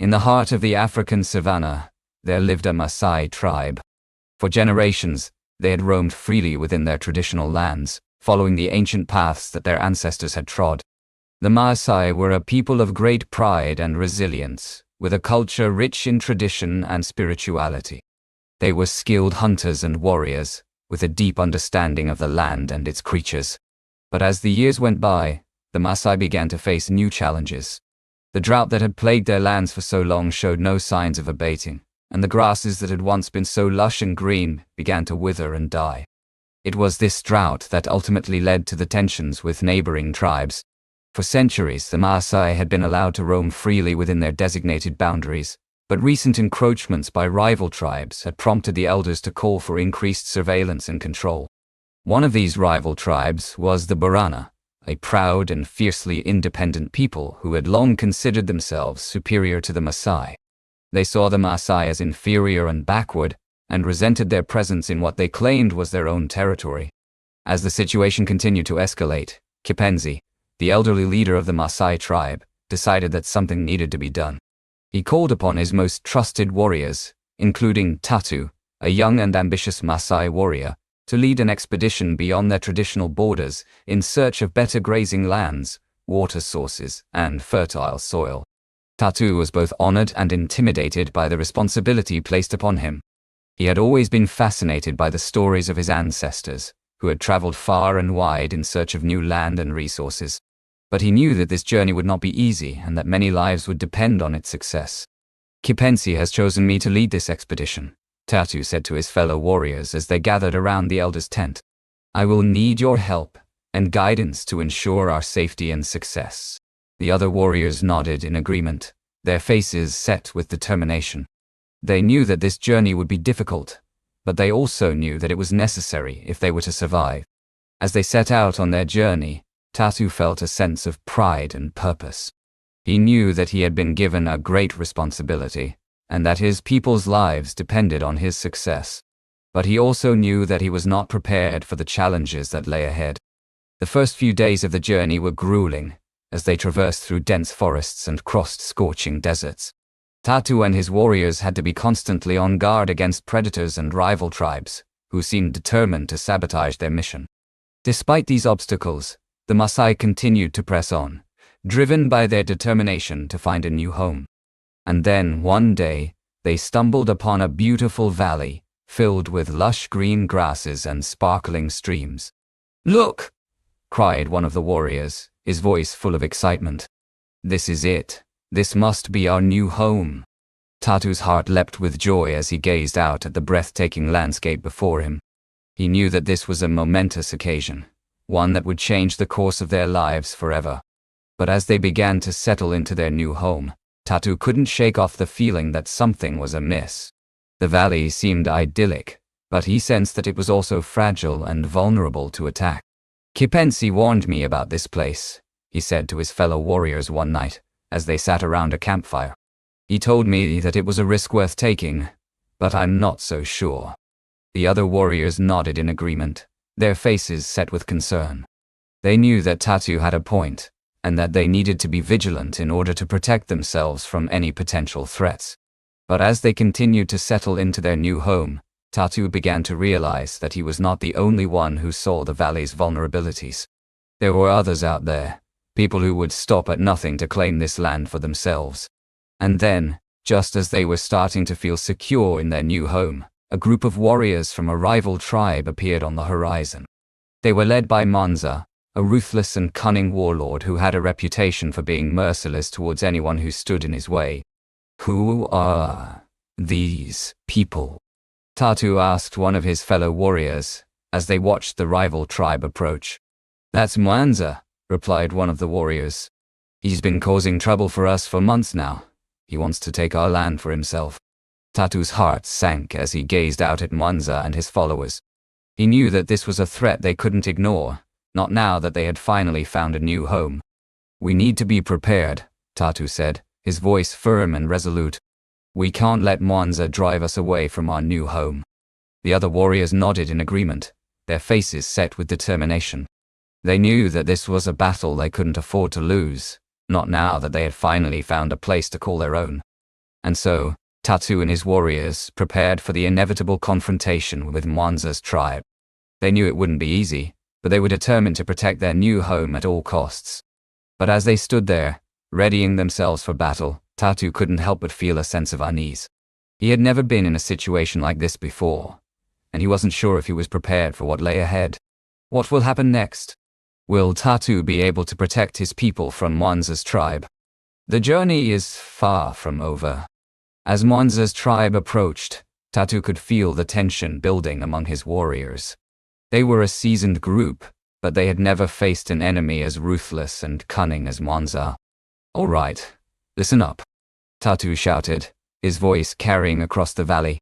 In the heart of the African savannah, there lived a Maasai tribe. For generations, they had roamed freely within their traditional lands, following the ancient paths that their ancestors had trod. The Maasai were a people of great pride and resilience, with a culture rich in tradition and spirituality. They were skilled hunters and warriors, with a deep understanding of the land and its creatures. But as the years went by, the Maasai began to face new challenges. The drought that had plagued their lands for so long showed no signs of abating, and the grasses that had once been so lush and green began to wither and die. It was this drought that ultimately led to the tensions with neighboring tribes. For centuries, the Maasai had been allowed to roam freely within their designated boundaries, but recent encroachments by rival tribes had prompted the elders to call for increased surveillance and control. One of these rival tribes was the Borana, a proud and fiercely independent people who had long considered themselves superior to the Maasai. They saw the Maasai as inferior and backward, and resented their presence in what they claimed was their own territory. As the situation continued to escalate, Kipenzi, the elderly leader of the Maasai tribe, decided that something needed to be done. He called upon his most trusted warriors, including Tatu, a young and ambitious Maasai warrior, to lead an expedition beyond their traditional borders in search of better grazing lands, water sources, and fertile soil. Tatu was both honored and intimidated by the responsibility placed upon him. He had always been fascinated by the stories of his ancestors, who had traveled far and wide in search of new land and resources. But he knew that this journey would not be easy and that many lives would depend on its success. Kipenzi has chosen me to lead this expedition, Tatu said to his fellow warriors as they gathered around the elder's tent. I will need your help and guidance to ensure our safety and success. The other warriors nodded in agreement, their faces set with determination. They knew that this journey would be difficult, but they also knew that it was necessary if they were to survive. As they set out on their journey, Tatu felt a sense of pride and purpose. He knew that he had been given a great responsibility, and that his people's lives depended on his success. But he also knew that he was not prepared for the challenges that lay ahead. The first few days of the journey were grueling, as they traversed through dense forests and crossed scorching deserts. Tatu and his warriors had to be constantly on guard against predators and rival tribes, who seemed determined to sabotage their mission. Despite these obstacles, the Maasai continued to press on, driven by their determination to find a new home. And then, one day, they stumbled upon a beautiful valley, filled with lush green grasses and sparkling streams. "Look!" cried one of the warriors, his voice full of excitement. "This is it. This must be our new home." Tatu's heart leapt with joy as he gazed out at the breathtaking landscape before him. He knew that this was a momentous occasion, one that would change the course of their lives forever. But as they began to settle into their new home, Tatu couldn't shake off the feeling that something was amiss. The valley seemed idyllic, but he sensed that it was also fragile and vulnerable to attack. "Kipenzi warned me about this place," he said to his fellow warriors one night, as they sat around a campfire. "He told me that it was a risk worth taking, but I'm not so sure." The other warriors nodded in agreement, their faces set with concern. They knew that Tatu had a point, and that they needed to be vigilant in order to protect themselves from any potential threats. But as they continued to settle into their new home, Tatu began to realize that he was not the only one who saw the valley's vulnerabilities. There were others out there, people who would stop at nothing to claim this land for themselves. And then, just as they were starting to feel secure in their new home, a group of warriors from a rival tribe appeared on the horizon. They were led by Manza, a ruthless and cunning warlord who had a reputation for being merciless towards anyone who stood in his way. "Who are these people?" Tatu asked one of his fellow warriors, as they watched the rival tribe approach. "That's Manza," replied one of the warriors. "He's been causing trouble for us for months now. He wants to take our land for himself." Tatu's heart sank as he gazed out at Manza and his followers. He knew that this was a threat they couldn't ignore, not now that they had finally found a new home. "We need to be prepared," Tatu said, his voice firm and resolute. "We can't let Manza drive us away from our new home." The other warriors nodded in agreement, their faces set with determination. They knew that this was a battle they couldn't afford to lose, not now that they had finally found a place to call their own. And so, Tatu and his warriors prepared for the inevitable confrontation with Mwanza's tribe. They knew it wouldn't be easy, but they were determined to protect their new home at all costs. But as they stood there, readying themselves for battle, Tatu couldn't help but feel a sense of unease. He had never been in a situation like this before, and he wasn't sure if he was prepared for what lay ahead. What will happen next? Will Tatu be able to protect his people from Mwanza's tribe? The journey is far from over. As Mwanza's tribe approached, Tatu could feel the tension building among his warriors. They were a seasoned group, but they had never faced an enemy as ruthless and cunning as Mwanza. "All right, listen up," Tatu shouted, his voice carrying across the valley.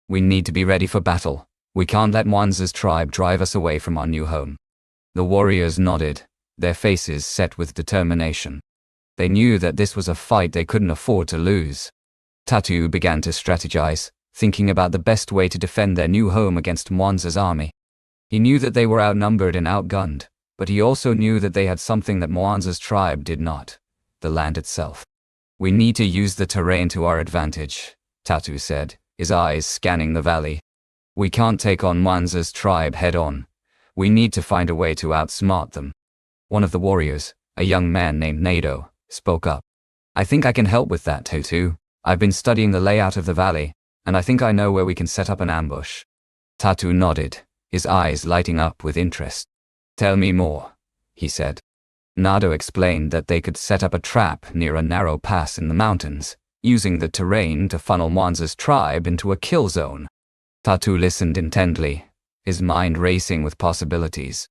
"We need to be ready for battle. We can't let Mwanza's tribe drive us away from our new home." The warriors nodded, their faces set with determination. They knew that this was a fight they couldn't afford to lose. Tatu began to strategize, thinking about the best way to defend their new home against Mwanza's army. He knew that they were outnumbered and outgunned, but he also knew that they had something that Mwanza's tribe did not: the land itself. "We need to use the terrain to our advantage," Tatu said, his eyes scanning the valley. "We can't take on Mwanza's tribe head-on. We need to find a way to outsmart them." One of the warriors, a young man named Nado, spoke up. "I think I can help with that, Tatu. I've been studying the layout of the valley, and I think I know where we can set up an ambush." Tatu nodded, his eyes lighting up with interest. "Tell me more," he said. Nado explained that they could set up a trap near a narrow pass in the mountains, using the terrain to funnel Mwanza's tribe into a kill zone. Tatu listened intently, his mind racing with possibilities.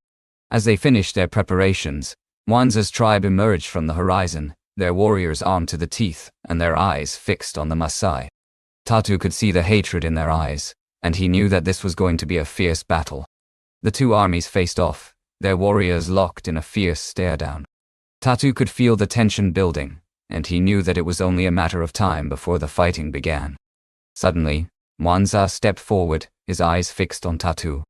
As they finished their preparations, Mwanza's tribe emerged from the horizon, their warriors armed to the teeth and their eyes fixed on the Maasai. Tatu could see the hatred in their eyes, and he knew that this was going to be a fierce battle. The two armies faced off, their warriors locked in a fierce stare-down. Tatu could feel the tension building, and he knew that it was only a matter of time before the fighting began. Suddenly, Mwanza stepped forward, his eyes fixed on Tatu.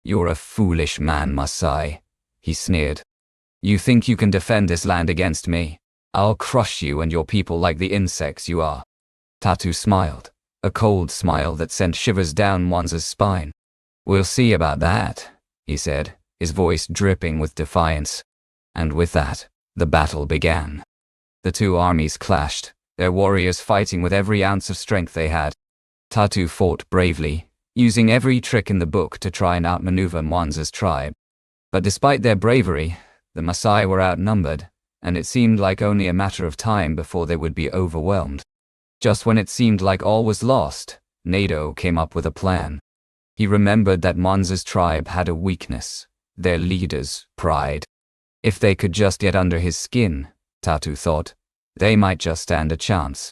"You're a foolish man, Maasai," he sneered. "You think you can defend this land against me? I'll crush you and your people like the insects you are." Tatu smiled, a cold smile that sent shivers down Mwanza's spine. "We'll see about that," he said, his voice dripping with defiance. And with that, the battle began. The two armies clashed, their warriors fighting with every ounce of strength they had. Tatu fought bravely, using every trick in the book to try and outmaneuver Mwanza's tribe. But despite their bravery, the Maasai were outnumbered, and it seemed like only a matter of time before they would be overwhelmed. Just when it seemed like all was lost, Nado came up with a plan. He remembered that Mwanza's tribe had a weakness: their leader's pride. If they could just get under his skin, Tatu thought, they might just stand a chance.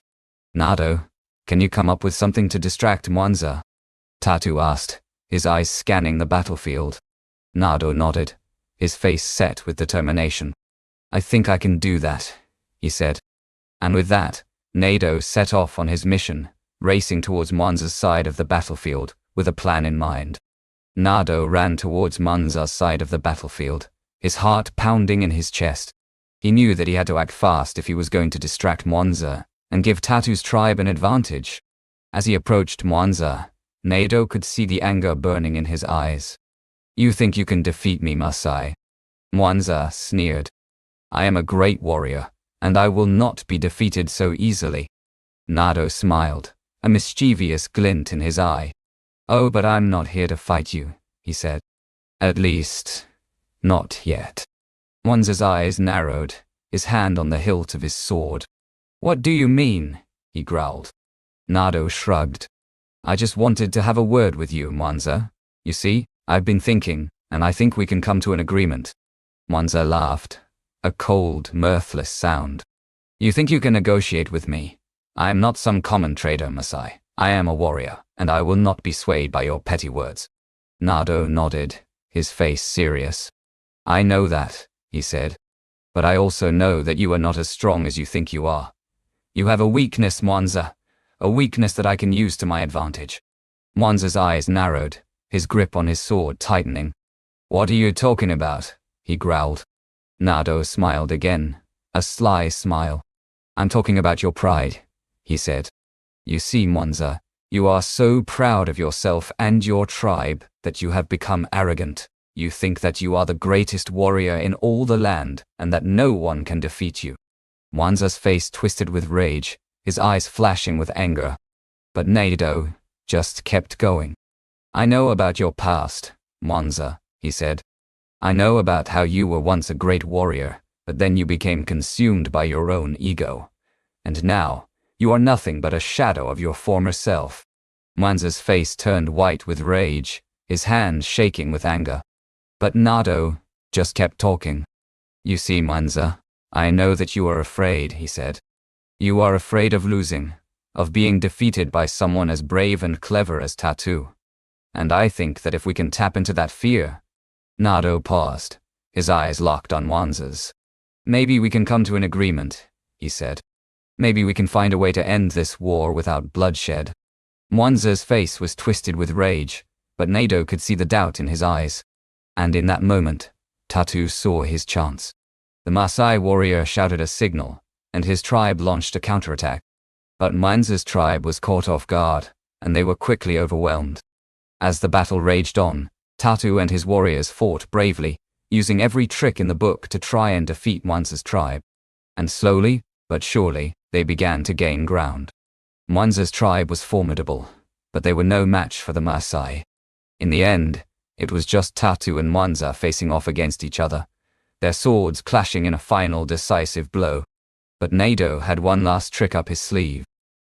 "Nado, can you come up with something to distract Mwanza?" Tatu asked, his eyes scanning the battlefield. Nado nodded, his face set with determination. "I think I can do that," he said. And with that, Nado set off on his mission, racing towards Mwanza's side of the battlefield, with a plan in mind. Nado ran towards Mwanza's side of the battlefield, his heart pounding in his chest. He knew that he had to act fast if he was going to distract Mwanza and give Tatu's tribe an advantage. As he approached Mwanza, Nado could see the anger burning in his eyes. "You think you can defeat me, Maasai?" Mwanza sneered. "I am a great warrior, and I will not be defeated so easily." Nado smiled, a mischievous glint in his eye. "Oh, but I'm not here to fight you," he said. "At least, not yet." Mwanza's eyes narrowed, his hand on the hilt of his sword. "What do you mean?" he growled. Nado shrugged. "I just wanted to have a word with you, Mwanza. You see, I've been thinking, and I think we can come to an agreement." Mwanza laughed, a cold, mirthless sound. "You think you can negotiate with me? I am not some common trader, Maasai. I am a warrior, and I will not be swayed by your petty words." Nado nodded, his face serious. "I know that," he said. "But I also know that you are not as strong as you think you are. You have a weakness, Mwanza, a weakness that I can use to my advantage." Mwanza's eyes narrowed, his grip on his sword tightening. "What are you talking about?" he growled. Nado smiled again, a sly smile. "I'm talking about your pride," he said. You see, Mwanza, you are so proud of yourself and your tribe that you have become arrogant. You think that you are the greatest warrior in all the land and that no one can defeat you. Mwanza's face twisted with rage, his eyes flashing with anger. But Nado just kept going. I know about your past, Mwanza, he said. I know about how you were once a great warrior, but then you became consumed by your own ego. And now, you are nothing but a shadow of your former self. Mwanza's face turned white with rage, his hands shaking with anger. But Nado just kept talking. You see, Mwanza, I know that you are afraid, he said. You are afraid of losing, of being defeated by someone as brave and clever as Tatu. And I think that if we can tap into that fear. Nado paused, his eyes locked on Mwanza's. Maybe we can come to an agreement, he said. Maybe we can find a way to end this war without bloodshed. Mwanza's face was twisted with rage, but Nado could see the doubt in his eyes. And in that moment, Tatu saw his chance. The Maasai warrior shouted a signal, and his tribe launched a counterattack. But Mwanza's tribe was caught off guard, and they were quickly overwhelmed. As the battle raged on, Tatu and his warriors fought bravely, using every trick in the book to try and defeat Mwanza's tribe. And slowly, but surely, they began to gain ground. Mwanza's tribe was formidable, but they were no match for the Maasai. In the end, it was just Tatu and Mwanza facing off against each other, their swords clashing in a final decisive blow. But Nado had one last trick up his sleeve.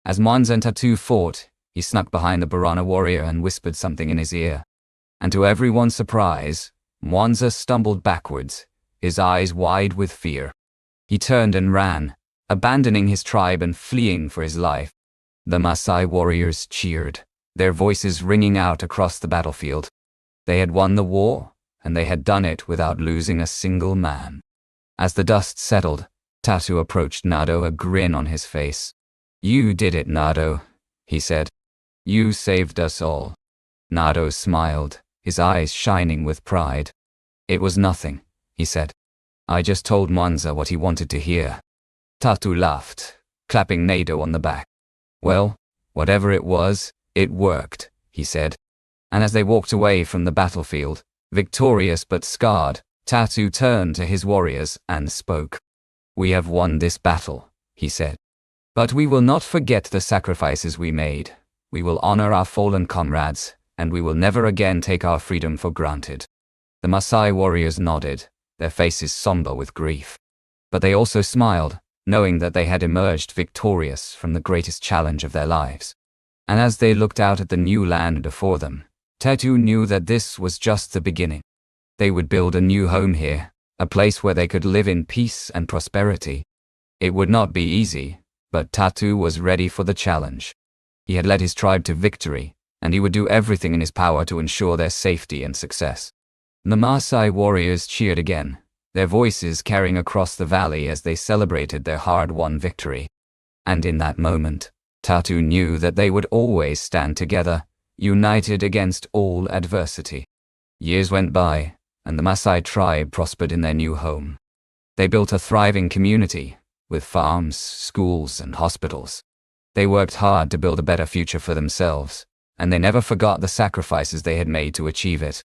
As Mwanza and Tatu fought, he snuck behind the Borana warrior and whispered something in his ear. And to everyone's surprise, Mwanza stumbled backwards, his eyes wide with fear. He turned and ran, abandoning his tribe and fleeing for his life. The Maasai warriors cheered, their voices ringing out across the battlefield. They had won the war, and they had done it without losing a single man. As the dust settled, Tatu approached Nado, a grin on his face. You did it, Nado, he said. You saved us all. Nado smiled, his eyes shining with pride. It was nothing, he said. I just told Mwanza what he wanted to hear. Tatu laughed, clapping Nado on the back. Well, whatever it was, it worked, he said. And as they walked away from the battlefield, victorious but scarred, Tatu turned to his warriors and spoke. We have won this battle, he said. But we will not forget the sacrifices we made. We will honor our fallen comrades, and we will never again take our freedom for granted. The Maasai warriors nodded, their faces somber with grief. But they also smiled, knowing that they had emerged victorious from the greatest challenge of their lives. And as they looked out at the new land before them, Tatu knew that this was just the beginning. They would build a new home here, a place where they could live in peace and prosperity. It would not be easy, but Tatu was ready for the challenge. He had led his tribe to victory, and he would do everything in his power to ensure their safety and success. The Maasai warriors cheered again, their voices carrying across the valley as they celebrated their hard-won victory. And in that moment, Tatu knew that they would always stand together, united against all adversity. Years went by, and the Maasai tribe prospered in their new home. They built a thriving community, with farms, schools, and hospitals. They worked hard to build a better future for themselves, and they never forgot the sacrifices they had made to achieve it.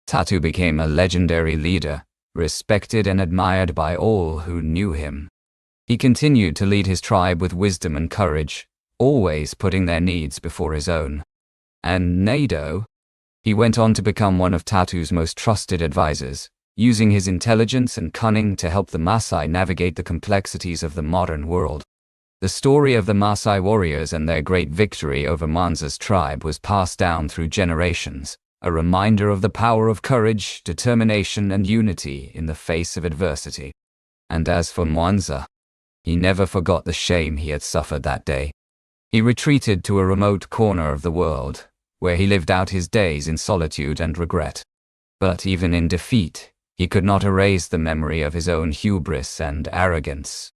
Tatu became a legendary leader, respected and admired by all who knew him. He continued to lead his tribe with wisdom and courage, always putting their needs before his own. And Nado? He went on to become one of Tatu's most trusted advisors, using his intelligence and cunning to help the Maasai navigate the complexities of the modern world. The story of the Maasai warriors and their great victory over Mwanza's tribe was passed down through generations, a reminder of the power of courage, determination, and unity in the face of adversity. And as for Mwanza, he never forgot the shame he had suffered that day. He retreated to a remote corner of the world, where he lived out his days in solitude and regret. But even in defeat, he could not erase the memory of his own hubris and arrogance.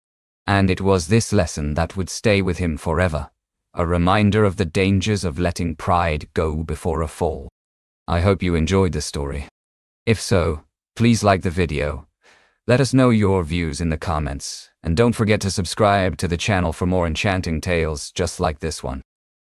And it was this lesson that would stay with him forever, a reminder of the dangers of letting pride go before a fall. I hope you enjoyed the story. If so, please like the video. Let us know your views in the comments, and don't forget to subscribe to the channel for more enchanting tales just like this one.